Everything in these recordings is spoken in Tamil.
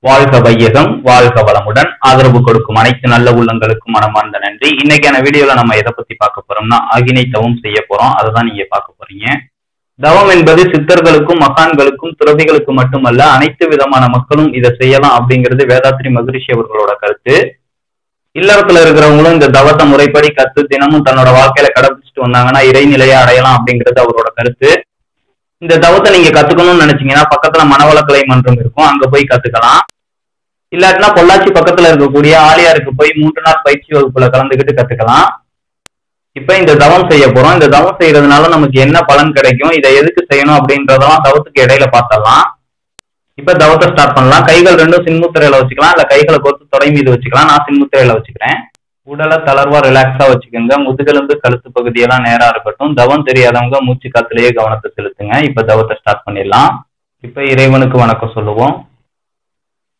வாழ்க வையகம், வாழ்க வளமுடன். ஆதரவு கொடுக்கும் அனைத்து நல்ல உள்ளங்களுக்கும் மனமார்ந்த நன்றி. இன்னைக்கான வீடியோல நம்ம எதை பத்தி பார்க்க போறோம்னா, ஆகினை தவம் செய்ய போறோம். அதுதான் நீங்க பார்க்க போறீங்க. தவம் என்பது சித்தர்களுக்கும் மகான்களுக்கும் துறவிகளுக்கும் மட்டுமல்ல, அனைத்து விதமான மக்களும் இதை செய்யலாம் அப்படிங்கிறது வேதாத்ரி மகரிஷி அவர்களோட கருத்து. இல்லறத்துல இருக்கிறவங்களும் இந்த தவத்தை முறைப்படி கத்து தினமும் தன்னோட வாழ்க்கையில கடைபிடிச்சிட்டு வந்தாங்கன்னா இறைநிலையை அடையலாம் அப்படிங்கிறது அவரோட கருத்து. இந்த தவத்தை நீங்க கத்துக்கணும்னு நினைச்சீங்கன்னா பக்கத்துல மனவளக்கலை மன்றம் இருக்கும், அங்க போய் கத்துக்கலாம். இல்லாட்டினா பொள்ளாச்சி பக்கத்துல இருக்கக்கூடிய ஆலியாருக்கு போய் 3 நாள் பயிற்சி வகுப்புல கலந்துக்கிட்டு கத்துக்கலாம். இப்ப இந்த தவம் செய்ய போறோம். இந்த தவம் செய்யறதுனால நமக்கு என்ன பலன் கிடைக்கும், இதை எதுக்கு செய்யணும் அப்படின்றதெல்லாம் தவத்துக்கு இடையில பார்த்தரலாம். இப்ப தவத்தை ஸ்டார்ட் பண்ணலாம். கைகள் ரெண்டும் சின்முத்திரையில வச்சுக்கலாம், இல்ல கைகளை கோர்த்து தொடை மீது வச்சுக்கலாம். நான் சின்முத்திரையில வச்சுக்கிறேன். உடலை தளர்வா ரிலாக்ஸா வச்சுக்கோங்க. முதுகெலும்பு கழுத்து பகுதியெல்லாம் நேரா இருக்கட்டும். தவம் தெரியாதவங்க மூச்சு காத்துலயே கவனத்தை செலுத்துங்க. இப்ப தவத்தை ஸ்டார்ட் பண்ணிடலாம். இப்ப இறைவனுக்கு வணக்கம் சொல்லுவோம்.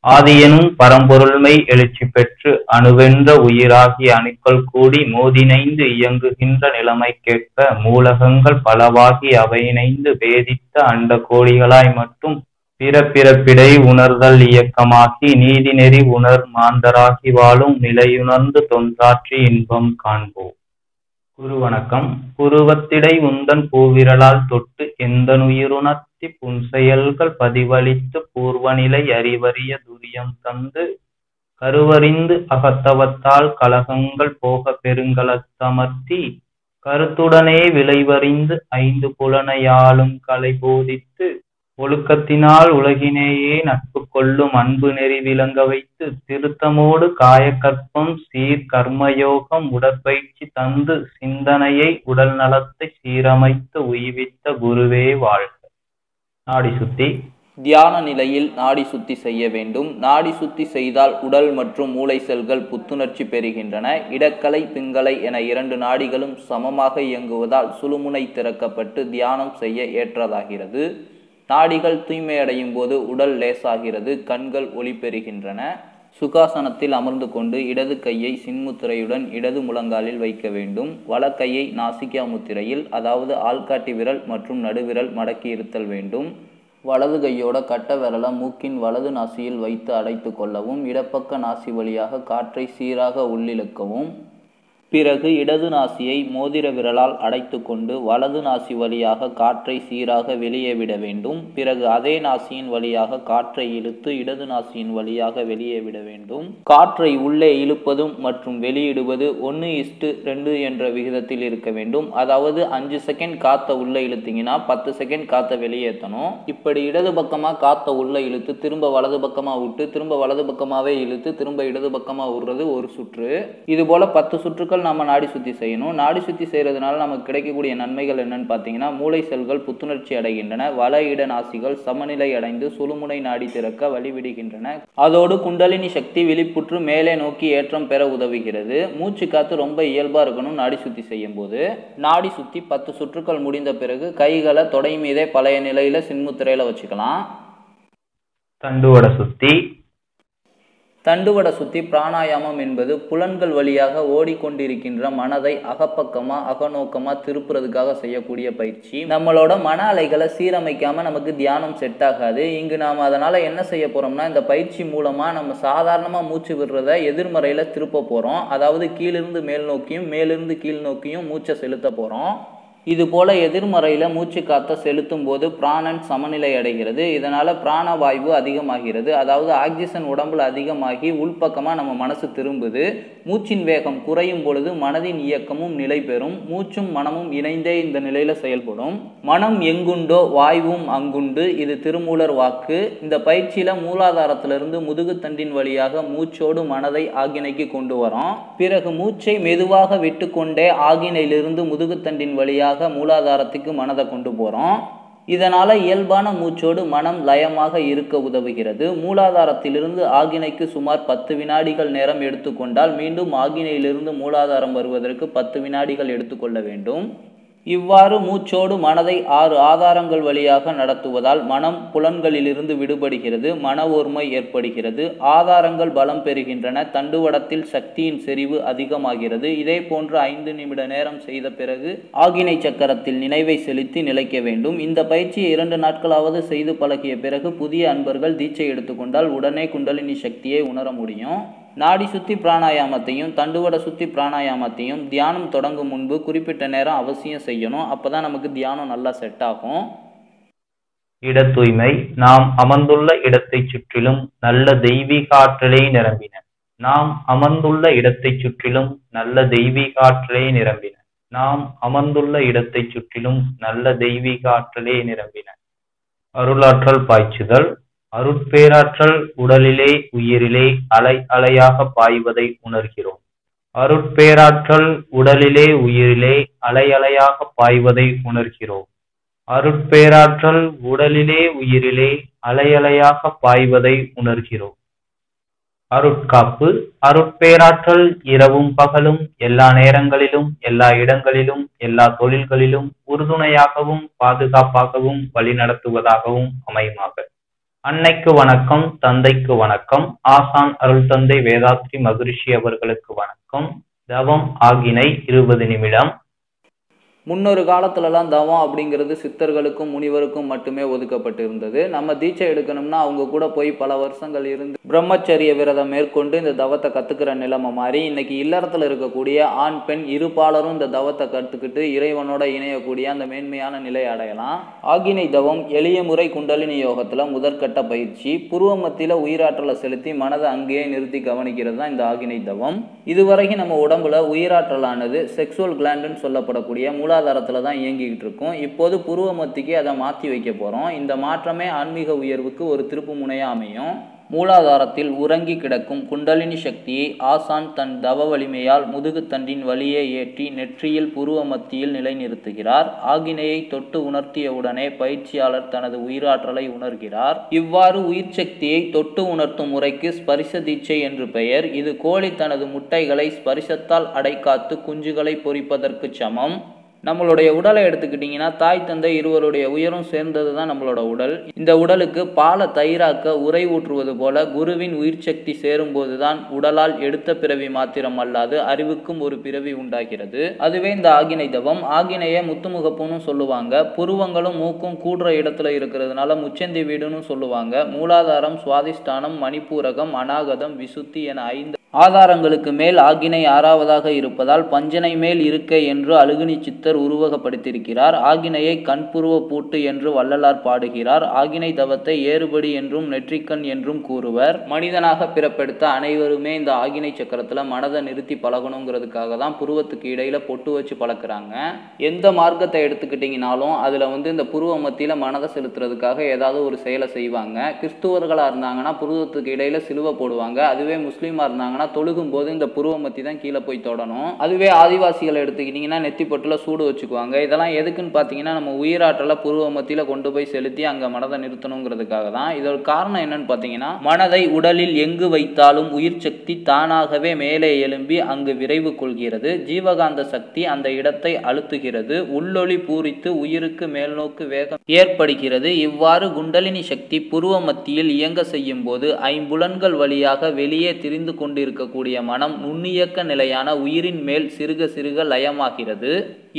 ஆதியனும் பரம்பொருள்மை எழுச்சி பெற்று அணுவென்ற உயிராகி அணுக்கள் கூடி மோதினைந்து இயங்குகின்ற நிலைமை கேட்ப மூலகங்கள் பலவாகி அவையினைந்து வேதித்த அண்ட கோடிகளாய் மட்டும் பிறப்பிறப்பிடை உணர்தல் இயக்கமாகி நீதி நெறி உணர் மாந்தராகி வாழும் நிலையுணர்ந்து தொன்றாற்றி இன்பம் காண்போம். குரு வணக்கம். புருவத்திடை உந்தன் பூவிரலால் தொட்டு எந்தனுயிருணர்த்தி புன்செயல்கள் பதிவளித்து பூர்வநிலை அறிவறிய துரியம் தந்து கருவறிந்து அகத்தவத்தால் கலகங்கள் போக பெருங்கலத்தமர்த்தி கருத்துடனே விளைவறிந்து 5 புலனையாளும் கலை போதித்து ஒழுக்கத்தினால் உலகினேயே நட்பு கொள்ளும் அன்பு நெறி விளங்க வைத்து திருத்தமோடு காயக்கற்பம் சீர் கர்மயோகம் உடற்பயிற்சி தந்து சிந்தனையை உடல் நலத்தை சீரமைத்து உய்வித்த குருவே வாழ்க. நாடி சுத்தி. தியான நிலையில் நாடி சுத்தி செய்ய வேண்டும். நாடி சுத்தி செய்தால் உடல் மற்றும் மூளை செல்கள் புத்துணர்ச்சி பெறுகின்றன. இடக்கலை பிங்களை என 2 நாடிகளும் சமமாக இயங்குவதால் சுழுமுனை திறக்கப்பட்டு தியானம் செய்ய ஏற்றதாகிறது. நாடிகள் தூய்மையடையும் போது உடல் லேசாகிறது, கண்கள் ஒளி பெறுகின்றன. சுகாசனத்தில் அமர்ந்து கொண்டு இடது கையை சின்முத்திரையுடன் இடது முழங்காலில் வைக்க வேண்டும். வலக்கையை நாசிகா முத்திரையில், அதாவது ஆள்காட்டி விரல் மற்றும் நடுவிரல் மடக்கி இருத்தல் வேண்டும். வலது கையோட கட்ட விரலை மூக்கின் வலது நாசியில் வைத்து அடைத்து கொள்ளவும். இடப்பக்க நாசி வழியாக காற்றை சீராக உள்ளிழுக்கவும். பிறகு இடது நாசியை மோதிர விரலால் அடைத்து கொண்டு வலது நாசி வழியாக காற்றை சீராக வெளியே விட வேண்டும். பிறகு அதே நாசியின் வழியாக காற்றை இழுத்து இடது நாசியின் வழியாக வெளியே விட வேண்டும். காற்றை உள்ளே இழுப்பதும் மற்றும் வெளியிடுவது 1:2 என்ற விகிதத்தில் இருக்க வேண்டும். அதாவது 5 செகண்ட் காற்றை உள்ளே இழுத்தீங்கன்னா 10 செகண்ட் காற்றை வெளியேற்றணும். இப்படி இடது பக்கமாக காற்றை உள்ளே இழுத்து திரும்ப வலது பக்கமாக விட்டு திரும்ப வலது பக்கமாகவே இழுத்து திரும்ப இடது பக்கமாக விடுறது ஒரு சுற்று. இது போல 10 சுற்றுக்கள் நம்ம நாடி சுத்தி செய்யணும். நாடி சுத்தி செய்யறதுனால நமக்கு கிடைக்கக்கூடிய நன்மைகள் என்னன்னு பார்த்தீங்கன்னா, மூளை செல்கள் புத்துணர்ச்சி அடைகின்றன. வல இட நாசிகள் சமநிலை அடைந்து சுழுமுனை நாடி திறக்க வழிவிடுகின்றன. அதோடு குண்டலினி சக்தி விழிப்புற்று மேலே நோக்கி ஏற்றம் பெற உதவுகிறது. மூச்சு காத்து ரொம்ப இயல்பா இருக்கணும் நாடி சுத்தி செய்யும் போது. நாடி சுத்தி 10 சுற்றுக்கள் முடிந்த பிறகு கைகளை தொடை மீதே பழைய நிலையில சின்முத்திரையில வச்சுக்கலாம். தண்டுவட சுத்தி. தண்டுவட சுத்தி பிராணாயாமம் என்பது புலன்கள் வழியாக ஓடிக்கொண்டிருக்கின்ற மனதை அகப்பக்கமா அகநோக்கமா திருப்புறதுக்காக செய்யக்கூடிய பயிற்சி. நம்மளோட மன அலைகளை சீரமைக்காம நமக்கு தியானம் செட் ஆகாது. இங்கு நாம் அதனால என்ன செய்ய போறோம்னா, இந்த பயிற்சி மூலமா நம்ம சாதாரணமா மூச்சு விடுறத எதிர்மறையில திருப்ப போறோம். அதாவது கீழிருந்து மேல் நோக்கியும் மேலிருந்து கீழ் நோக்கியும் மூச்சை செலுத்த போறோம். இது போல எதிர்மறையில மூச்சு காத்த செலுத்தும் போது பிராணன் சமநிலை அடைகிறது. இதனால பிராணவாயு அதிகமாகிறது. அதாவது ஆக்சிஜன் உடம்புல அதிகமாகி உள்பக்கமா நம்ம மனசு திரும்புது. மூச்சின் வேகம் குறையும் பொழுது மனதின் இயக்கமும் நிலை பெறும். மூச்சும் மனமும் இணைந்தே இந்த நிலையில செயல்படும். மனம் எங்குண்டோ வாயுவும் அங்குண்டு. இது திருமூலர் வாக்கு. இந்த பயிற்சியில மூலாதாரத்திலிருந்து முதுகுத்தண்டின் வழியாக மூச்சோடு மனதை ஆகினைக்கு கொண்டு வரோம். பிறகு மூச்சை மெதுவாக விட்டு கொண்டே ஆகினையிலிருந்து முதுகுத்தண்டின் வழியாக மூலாதாரத்துக்கு மனதை கொண்டு போறோம். இதனால இயல்பான மூச்சோடு மனம் லயமாக இருக்க உதவுகிறது. மூலாதாரத்திலிருந்து ஆகினைக்கு சுமார் 10 வினாடிகள் நேரம் எடுத்துக்கொண்டால் மீண்டும் ஆகினையிலிருந்து மூலாதாரம் வருவதற்கு 10 வினாடிகள் எடுத்துக்கொள்ள வேண்டும். இவ்வாறு மூச்சோடு மனதை 6 ஆதாரங்கள் வழியாக நடத்துவதால் மனம் புலன்களிலிருந்து விடுபடுகிறது, மன ஒருமை ஏற்படுகிறது, ஆதாரங்கள் பலம் பெறுகின்றன, தண்டுவடத்தில் சக்தியின் செறிவு அதிகமாகிறது. இதே போன்று 5 நிமிட நேரம் செய்த பிறகு ஆகினை சக்கரத்தில் நினைவை செலுத்தி நிலைக்க வேண்டும். இந்த பயிற்சியை 2 நாட்களாவது செய்து பழகிய பிறகு புதிய அன்பர்கள் தீட்சை எடுத்துக்கொண்டால் உடனே குண்டலினி சக்தியை உணர முடியும். நாடி சுத்தி பிராணாயாமத்தையும் தண்டுவட சுத்தி பிராணாயாமத்தையும் தியானம் தொடங்கும் முன்பு குறிப்பிட்ட நேரம் அவசியம் செய்யணும். அப்பதான் நமக்கு தியானம் நல்லா செட் ஆகும். இட தூய்மை. நாம் அமர்ந்துள்ள இடத்தை சுற்றிலும் நல்ல தெய்வீக ஆற்றலை நிரம்பின. நாம் அமர்ந்துள்ள இடத்தை சுற்றிலும் நல்ல தெய்வீக ஆற்றலை நிரம்பின. நாம் அமர்ந்துள்ள இடத்தை சுற்றிலும் நல்ல தெய்வீக ஆற்றலே நிரம்பின. அருளாற்றல் பாய்ச்சுதல். அருட்பேராற்றல் உடலிலே உயிரிலே அலை அலையாக பாய்வதை உணர்கிறோம். அருட்பேராற்றல் உடலிலே உயிரிலே அலை அலையாக பாய்வதை உணர்கிறோம். அருட்பேராற்றல் உடலிலே உயிரிலே அலை அலையாக பாய்வதை உணர்கிறோம். அருட்காப்பு. அருட்பேராற்றல் இரவும் பகலும் எல்லா நேரங்களிலும் எல்லா இடங்களிலும் எல்லா தொழில்களிலும் உறுதுணையாகவும் பாதுகாப்பாகவும் வழிநடத்துவதாகவும் அமையுமாக. அன்னைக்கு வணக்கம், தந்தைக்கு வணக்கம், ஆசான் அருள் தந்தை வேதாத்ரி மகரிஷி அவர்களுக்கு வணக்கம். தவம் ஆகினை 20 நிமிடம். முன்னொரு காலத்துலலாம் தவம் அப்படிங்கிறது சித்தர்களுக்கும் முனிவருக்கும் மட்டுமே ஒதுக்கப்பட்டு இருந்தது. நம்ம தீட்சை எடுக்கணும்னா அவங்க கூட போய் பல வருஷங்கள் இருந்து பிரம்மச்சரிய விரதம் மேற்கொண்டு இந்த தவத்தை கற்றுக்கிற நிலைமை மாறி இன்னைக்கு இல்லறத்தில் இருக்கக்கூடிய ஆண் பெண் இருபாலரும் இந்த தவத்தை கற்றுக்கிட்டு இறைவனோட இணையக்கூடிய அந்த மேன்மையான நிலை அடையலாம். ஆகினை தவம் எளிய முறை குண்டலினி யோகத்தில் முதற்கட்ட பயிற்சி. புருவ மத்தியில் உயிராற்றலை செலுத்தி மனதை அங்கேயே நிறுத்தி கவனிக்கிறது தான் இந்த ஆகினை தவம். இதுவரைக்கும் நம்ம உடம்புல உயிராற்றலானது செக்ஸுவல் கிளாண்டுன்னு சொல்லப்படக்கூடிய மூலாதாரத்தில் தான் இயங்கிக்கிட்டு இருக்கும். இப்போது புருவ மத்திக்கு அதை மாற்றி வைக்க போகிறோம். இந்த மாற்றமே ஆன்மீக உயர்வுக்கு ஒரு திருப்பு முனையாக அமையும். மூலாதாரத்தில் உறங்கி கிடக்கும் குண்டலினி சக்தியை ஆசான் தன் தவ வலிமையால் முதுகுத்தண்டின் வழியே ஏற்றி நெற்றியில் புருவ மத்தியில் நிலைநிறுத்துகிறார். ஆகினையை தொட்டு உணர்த்திய உடனே பயிற்சியாளர் தனது உயிராற்றலை உணர்கிறார். இவ்வாறு உயிர் சக்தியை தொட்டு உணர்த்தும் முறைக்கு ஸ்பரிச தீட்சை என்று பெயர். இது கோழி தனது முட்டைகளை ஸ்பரிசத்தால் அடைக்காத்து குஞ்சுகளை பொரிப்பதற்கு சமம். நம்மளுடைய உடலை எடுத்துக்கிட்டிங்கன்னா தாய் தந்தை இருவருடைய உயிரும் சேர்ந்தது தான் நம்மளோட உடல். இந்த உடலுக்கு பாலை தயிராக்க உரை ஊற்றுவது போல குருவின் உயிர் சக்தி சேரும்போது தான் உடலால் எடுத்த பிறவி மாத்திரம் அல்லாது அறிவுக்கும் ஒரு பிறவி உண்டாகிறது. அதுவே இந்த ஆகினை தவம். ஆகினையை முத்துமுகப்புன்னு சொல்லுவாங்க. புருவங்களும் மூக்கும் கூடுற இடத்துல இருக்கிறதுனால முச்சந்தி வீடுன்னு சொல்லுவாங்க. மூலாதாரம், சுவாதிஷ்டானம், மணிப்பூரகம், அநாகதம், விசுத்தி என 5 ஆதாரங்களுக்கு மேல் ஆகினை 6வதாக இருப்பதால் பஞ்சனை மேல் இருக்கை என்று அழுகுனி சித்தர் உருவகப்படுத்தியிருக்கிறார். ஆகினையை கண்புருவ பூட்டு என்று வள்ளலார் பாடுகிறார். ஆகினை தவத்தை ஏறுபடி என்றும் நெற்றிக்கண் என்றும் கூறுவர். மனிதனாக பிறப்பெடுத்த அனைவருமே இந்த ஆகினை சக்கரத்தில் மனதை நிறுத்தி பழகணுங்கிறதுக்காக தான் புருவத்துக்கு இடையில பொட்டு வச்சு பழக்கிறாங்க. எந்த மார்க்கத்தை எடுத்துக்கிட்டிங்கனாலும் அதில் இந்த புருவ மத்தியில் மனதை செலுத்துறதுக்காக ஏதாவது ஒரு செயலை செய்வாங்க. கிறிஸ்துவர்களாக இருந்தாங்கன்னா புருவத்துக்கு இடையில சிலுவை போடுவாங்க. அதுவே முஸ்லீமாக இருந்தாங்கன்னா தொழுகும் போது இந்த புருவ மத்தி தான் கீழே போய் தொடணும். அதுவே ஆதிவாசிகளை எடுத்துக்கிட்டீங்கன்னா நெத்தி பொட்டுல சூடு வச்சுக்குவாங்க. இதெல்லாம் எதுக்குன்னு பார்த்தீங்கன்னா நம்ம உயிராற்றலை புருவ மத்தியில கொண்டு போய் செலுத்தி அங்கே மனதை நிறுத்தணுங்கிறதுக்காக தான். இதோட காரணம் என்னன்னு பார்த்தீங்கன்னா மனதை உடலில் எங்கு வைத்தாலும் உயிர் சக்தி தானாகவே மேலே எழும்பி அங்கு விரைவு கொள்கிறது. ஜீவகாந்த சக்தி அந்த இடத்தை அழுத்துகிறது. உள்ளொளி பூரித்து உயிருக்கு மேல்நோக்கு வேகம் ஏற்படுகிறது. இவ்வாறு குண்டலினி சக்தி புருவ மத்தியில் இயங்க செய்யும் போது ஐம்புலன்கள் வழியாக வெளியே திரிந்து கொண்டிருக்கக்கூடிய மனம் நுண்ணியக்க நிலையான உயிரின் மேல் சிறுக சிறுக லயமாகிறது.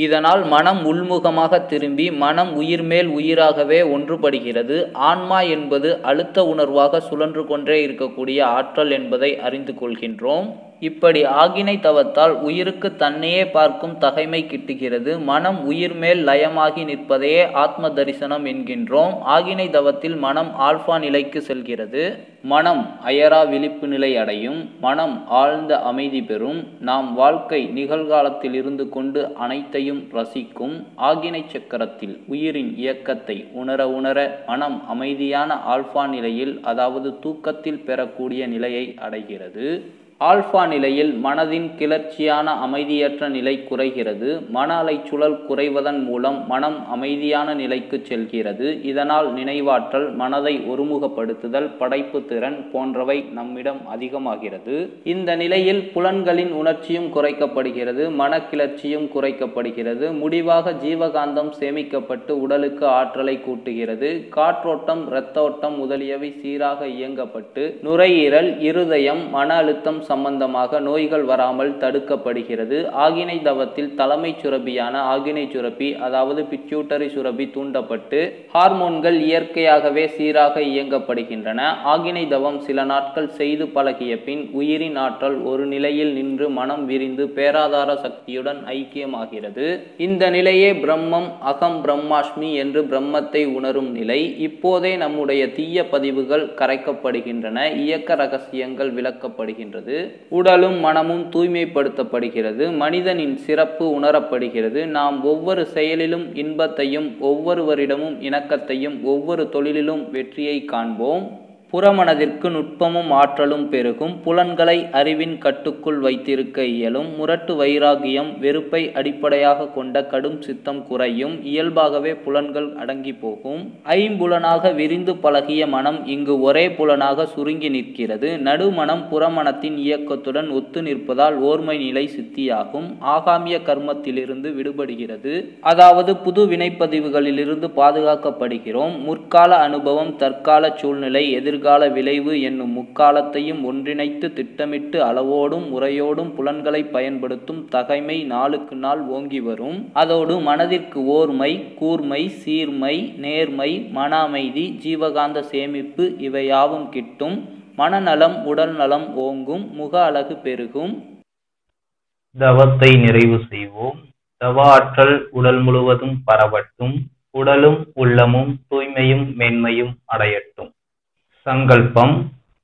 இதனால் மனம் உள்முகமாக திரும்பி மனம் உயிர் மேல் உயிராகவே ஒன்றுபடுகிறது. ஆன்மா என்பது அழுத்த உணர்வாக சுழன்று கொண்டே இருக்கக்கூடிய ஆற்றல் என்பதை அறிந்து கொள்கின்றோம். இப்படி ஆகினை தவத்தால் உயிருக்கு தன்னையே பார்க்கும் தகைமை கிட்டுகிறது. மனம் உயிர் மேல் லயமாகி நிற்பதையே ஆத்ம தரிசனம் என்கின்றோம். ஆகினை தவத்தில் மனம் ஆல்பா நிலைக்கு செல்கிறது. மனம் அயரா விழிப்பு நிலை அடையும். மனம் ஆழ்ந்த அமைதி பெறும். நாம் வாழ்க்கை நிகழ்காலத்தில் இருந்து கொண்டு அனைத்தையும் ரசிக்கும். ஆகினை சக்கரத்தில் உயிரின் இயக்கத்தை உணர உணர மனம் அமைதியான ஆல்பா நிலையில் அதாவது தூக்கத்தில் பெறக்கூடிய நிலையை அடைகிறது. ஆல்பா நிலையில் மனதின் கிளர்ச்சியான அமைதியற்ற நிலை குறைகிறது. மன அலைச்சுழல் குறைவதன் மூலம் மனம் அமைதியான நிலைக்கு செல்கிறது. இதனால் நினைவாற்றல், மனதை ஒருமுகப்படுத்துதல், படைப்பு திறன் போன்றவை நம்மிடம் அதிகமாகிறது. இந்த நிலையில் புலன்களின் உணர்ச்சியும் குறைக்கப்படுகிறது, மனக்கிளர்ச்சியும் குறைக்கப்படுகிறது. முடிவாக ஜீவகாந்தம் சேமிக்கப்பட்டு உடலுக்கு ஆற்றலை கூட்டுகிறது. காற்றோட்டம், இரத்த ஓட்டம் முதலியவை சீராக இயங்கப்பட்டு நுரையீரல், இருதயம், மன அழுத்தம் சம்பந்தமாக நோய்கள் வராமல் தடுக்கப்படுகிறது. ஆகினை தவத்தில் தலைமை சுரபியான ஆகினை சுரப்பி, அதாவது பிட்யூட்டரி சுரபி தூண்டப்பட்டு ஹார்மோன்கள் இயற்கையாகவே சீராக இயங்கப்படுகின்றன. ஆகினை தவம் சில நாட்கள் செய்து பழகிய பின் உயிரின் ஆற்றல் ஒரு நிலையில் நின்று மனம் விரிந்து பேராதார சக்தியுடன் ஐக்கியமாகிறது. இந்த நிலையே பிரம்மம், அகம் பிரம்மாஸ்மி என்று பிரம்மத்தை உணரும் நிலை. இப்போதே நம்முடைய தீய பதிவுகள் கரைக்கப்படுகின்றன, இயக்க ரகசியங்கள் விளக்கப்படுகின்றது, உடலும் மனமும் தூய்மைப்படுத்தப்படுகிறது, மனிதனின் சிறப்பு உணரப்படுகிறது. நாம் ஒவ்வொரு செயலிலும் இன்பத்தையும், ஒவ்வொருவரிடமும் இணக்கத்தையும், ஒவ்வொரு தொழிலிலும் வெற்றியை காண்போம். புறமனதிற்கு நுட்பமும் ஆற்றலும் பெருகும். புலன்களை அறிவின் கட்டுக்குள் வைத்திருக்க இயலும். முரட்டு வைராகியம், வெறுப்பை அடிப்படையாக கொண்ட கடும் சித்தம் குறையும். இயல்பாகவே புலன்கள் அடங்கி போகும். ஐம்புலனாக விரிந்து பழகிய மனம் இங்கு ஒரே புலனாக சுருங்கி நிற்கிறது. நடுமனம் புறமனத்தின் இயக்கத்துடன் ஒத்து நிற்பதால் ஓர்மை நிலை சித்தியாகும். ஆகாமிய கர்மத்திலிருந்து விடுபடுகிறது, அதாவது புது வினைப்பதிவுகளிலிருந்து பாதுகாக்கப்படுகிறோம். முற்கால அனுபவம், தற்கால சூழ்நிலை, எதிர்கால விளைவு என்னும் முக்காலத்தையும் ஒன்றிணைத்து திட்டமிட்டு அளவோடும் முறையோடும் புலன்களை பயன்படுத்தும் தகைமை நாளுக்கு நாள் ஓங்கி வரும். அதோடு மனதிற்கு ஓர்மை, கூர்மை, சீர்மை, நேர்மை, மன அமைதி, ஜீவகாந்த சேமிப்பு இவையாவும் கிட்டும். மனநலம், உடல் நலம் ஓங்கும், முக அழகு பெருகும். தவத்தை நிறைவு செய்வோம். தவ ஆற்றல் உடல் முழுவதும் பரவட்டும். உடலும் உள்ளமும் தூய்மையும் மேன்மையும் அடையட்டும். சங்கல்பம்.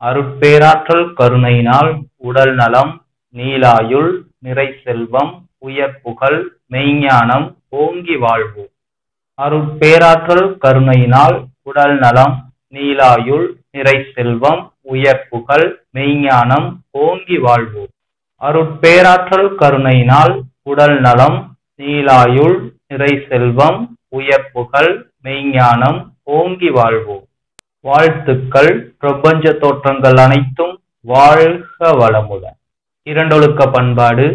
அருட்பேராற்றல் கருணையினால் உடல் நலம், நீலாயுள், நிறை செல்வம், உயர் புகழ், மெய்ஞானம் ஓங்கி வாழ்வோம். அருட்பேராற்றல் கருணையினால் உடல் நலம், நீலாயுள், நிறை செல்வம், உயர் புகழ், மெய்ஞானம் ஓங்கி வாழ்வோம். அருட்பேராற்றல் கருணையினால் உடல் நலம், நீலாயுள், நிறை செல்வம், உயர் புகழ், மெய்ஞானம் ஓங்கி வாழ்வோம். வாழ்த்துக்கள். பிரபஞ்ச தோற்றங்கள் அனைத்தும் வாழ்க வளமுடன். இரண்டொழுக்க பண்பாடு.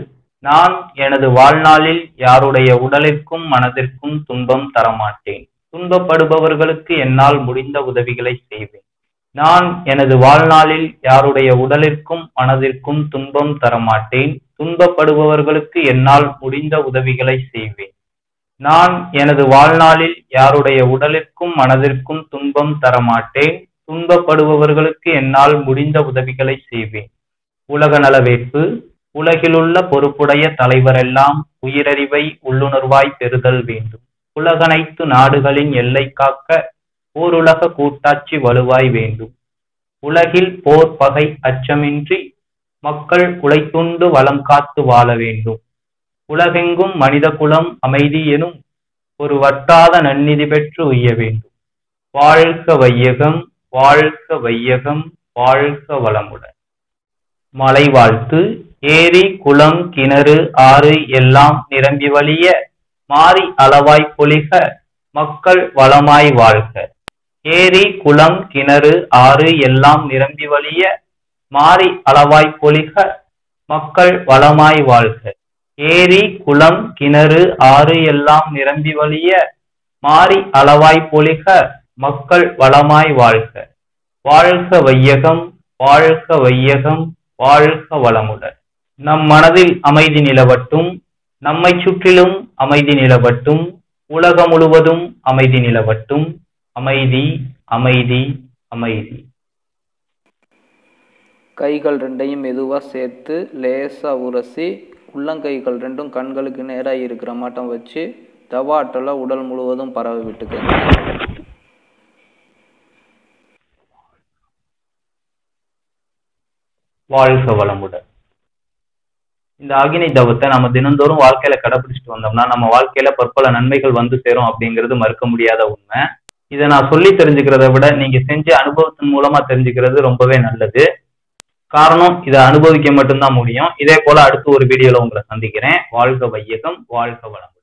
நான் எனது வாழ்நாளில் யாருடைய உடலிற்கும் மனதிற்கும் துன்பம் தரமாட்டேன். துன்பப்படுபவர்களுக்கு என்னால் முடிந்த உதவிகளை செய்வேன். நான் எனது வாழ்நாளில் யாருடைய உடலிற்கும் மனதிற்கும் துன்பம் தரமாட்டேன். துன்பப்படுபவர்களுக்கு என்னால் முடிந்த உதவிகளை செய்வேன். நான் எனது வாழ்நாளில் யாருடைய உடலிற்கும் மனதிற்கும் துன்பம் தரமாட்டேன். துன்பப்படுபவர்களுக்கு என்னால் முடிந்த உதவிகளை செய்வேன். உலக நலவேட்பு. உலகிலுள்ள பொறுப்புடைய தலைவரெல்லாம் உயிரறிவை உள்ளுணர்வாய் பெறுதல் வேண்டும். உலகனைத்து நாடுகளின் எல்லை காக்க ஓருலக கூட்டாட்சி வலுவாய் வேண்டும். உலகில் போர், பகை, அச்சமின்றி மக்கள் உழைத்துண்டு வளம் காத்து வாழ வேண்டும். உலகெங்கும் மனித குலம் அமைதி எனும் ஒரு வட்டாத நன்னிதி பெற்று உய்ய வேண்டும். வாழ்க வையகம், வாழ்க வையகம், வாழ்க வளமுடன். மலை வாழ்த்து. ஏரி, குளம், கிணறு, ஆறு எல்லாம் நிரம்பி வழிய மாறி அளவாய் பொழிக, மக்கள் வளமாய் வாழ்க. ஏரி, குளம், கிணறு, ஆறு எல்லாம் நிரம்பி வழிய மாறி அளவாய் பொழிக, மக்கள் வளமாய் வாழ்க. ஏரி, குளம், கிணறு, ஆறு எல்லாம் நிரம்பி வழிய மாறி அளவாய் பொழிக, மக்கள் வளமாய் வாழ்க. வாழ்க வையகம், வாழ்க வையகம், வாழ்க வளமுடன். நம் மனதில் அமைதி நிலவட்டும். நம்மை சுற்றிலும் அமைதி நிலவட்டும். உலகம் முழுவதும் அமைதி நிலவட்டும். அமைதி, அமைதி, அமைதி. கைகள் ரெண்டையும் மெதுவாக சேர்த்து லேசாக உரசி உள்ளங்கைகள் ரெண்டும் கண்களுக்கு நேராக இருக்கிற மாட்டம் வச்சு தவாட்டலை உடல் முழுவதும் பரவ விட்டுக்கங்க. வாழ்க வளமுடன். இந்த ஆகினை தவத்தை நம்ம தினந்தோறும் வாழ்க்கையில கடைபிடிச்சிட்டு வந்தோம்னா நம்ம வாழ்க்கையில பற்பல நன்மைகள் வந்து சேரும் அப்படிங்கிறது மறுக்க முடியாத உண்மை. இதை நான் சொல்லி தெரிஞ்சுக்கிறத விட நீங்க செஞ்ச அனுபவத்தின் மூலமா தெரிஞ்சுக்கிறது ரொம்பவே நல்லது. காரணம் இதை அனுபவிக்க மட்டும்தான் முடியும். இதே போல அடுத்து ஒரு வீடியோல உங்களை சந்திக்கிறேன். வாழ்க வையகம், வாழ்க வளம்.